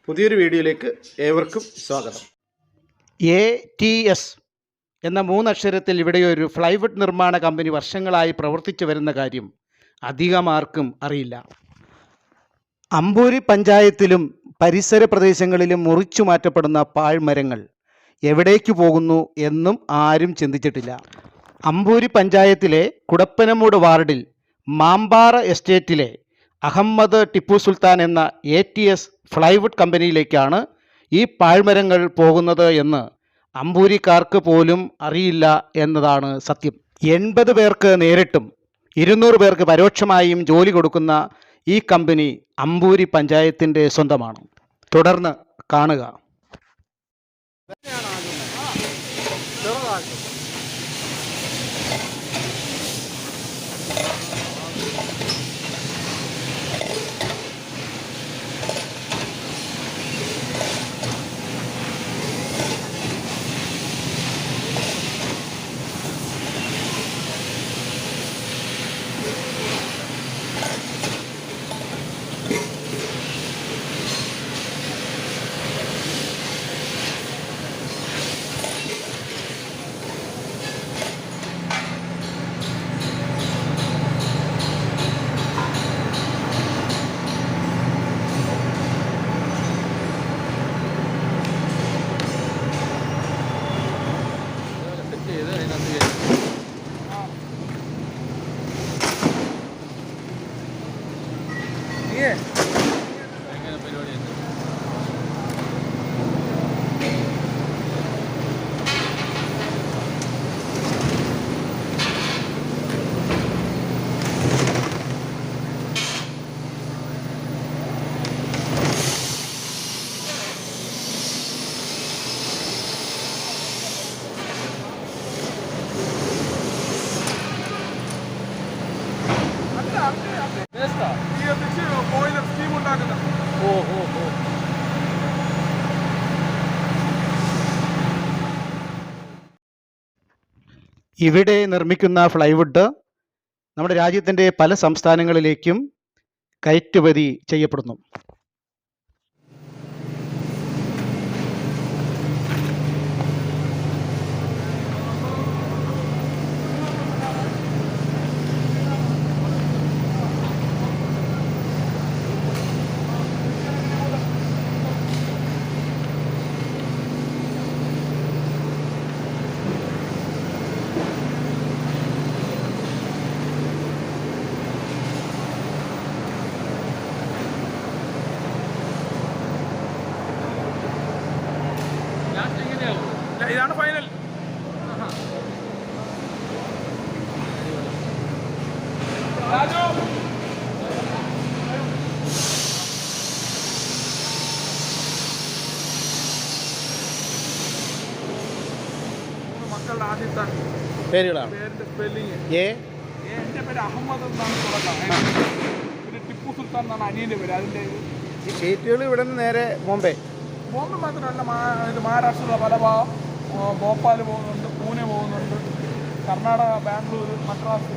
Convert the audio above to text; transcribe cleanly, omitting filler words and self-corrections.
പുതിയൊരു വീഡിയോയിലേക്ക് ഏവർക്കും സ്വാഗതം. ATS എന്ന മൂന്നക്ഷരത്തിൽ ഇവിടെയൊരു ഫ്ലൈവുഡ് നിർമ്മാണ കമ്പനി വർഷങ്ങളായി പ്രവർത്തിച്ചു വരുന്ന കാര്യം അധികമാർക്കും അറിയില്ല. അമ്പൂരി പഞ്ചായത്തിലും പരിസര പ്രദേശങ്ങളിലും മുറിച്ചു മാറ്റപ്പെടുന്ന പാഴ്മരങ്ങൾ എവിടേക്ക് പോകുന്നു എന്നും ആരും ചിന്തിച്ചിട്ടില്ല. അമ്പൂരി പഞ്ചായത്തിലെ കുടപ്പനമൂട് വാർഡിൽ മാമ്പാറ എസ്റ്റേറ്റിലെ അഹമ്മദ് ടിപ്പു സുൽത്താൻ എന്ന ATS ഫ്ലൈവുഡ് കമ്പനിയിലേക്കാണ് ഈ പാഴ്മരങ്ങൾ പോകുന്നത് എന്ന് അമ്പൂരിക്കാർക്ക് പോലും അറിയില്ല എന്നതാണ് സത്യം. 80 പേർക്ക് നേരിട്ടും 200 പേർക്ക് പരോക്ഷമായും ജോലി കൊടുക്കുന്ന ഈ കമ്പനി അമ്പൂരി പഞ്ചായത്തിൻ്റെ സ്വന്തമാണ്. തുടർന്ന് കാണുക. ഇവിടെ നിർമ്മിക്കുന്ന ഫ്ലൈവുഡ് നമ്മുടെ രാജ്യത്തിൻ്റെ പല സംസ്ഥാനങ്ങളിലേക്കും കയറ്റുമതി ചെയ്യപ്പെടുന്നു. ഇതാണ് ഫൈനൽ. മക്കളുടെ ആദ്യത്തെ പേരുകളാണ്. പേരിന്റെ സ്പെല്ലിങ് എൻ്റെ പേര് അഹമ്മദ് എന്നാണ് തുടക്കം. പിന്നെ ടിപ്പു സുൽത്താൻ എന്നാണ് അനിയൻ്റെ പേര്. അതിൻ്റെ ഈ ഷീറ്റുകൾ ഇവിടെ നിന്ന് നേരെ ബോംബെ മാത്രമല്ല, ഇത് മഹാരാഷ്ട്രയിലുള്ള പല ഭാഗം, ഭോപ്പാൽ പോകുന്നുണ്ട്, പൂനെ പോകുന്നുണ്ട്, കർണാടക, ബാംഗ്ലൂർ, മദ്രാസ്,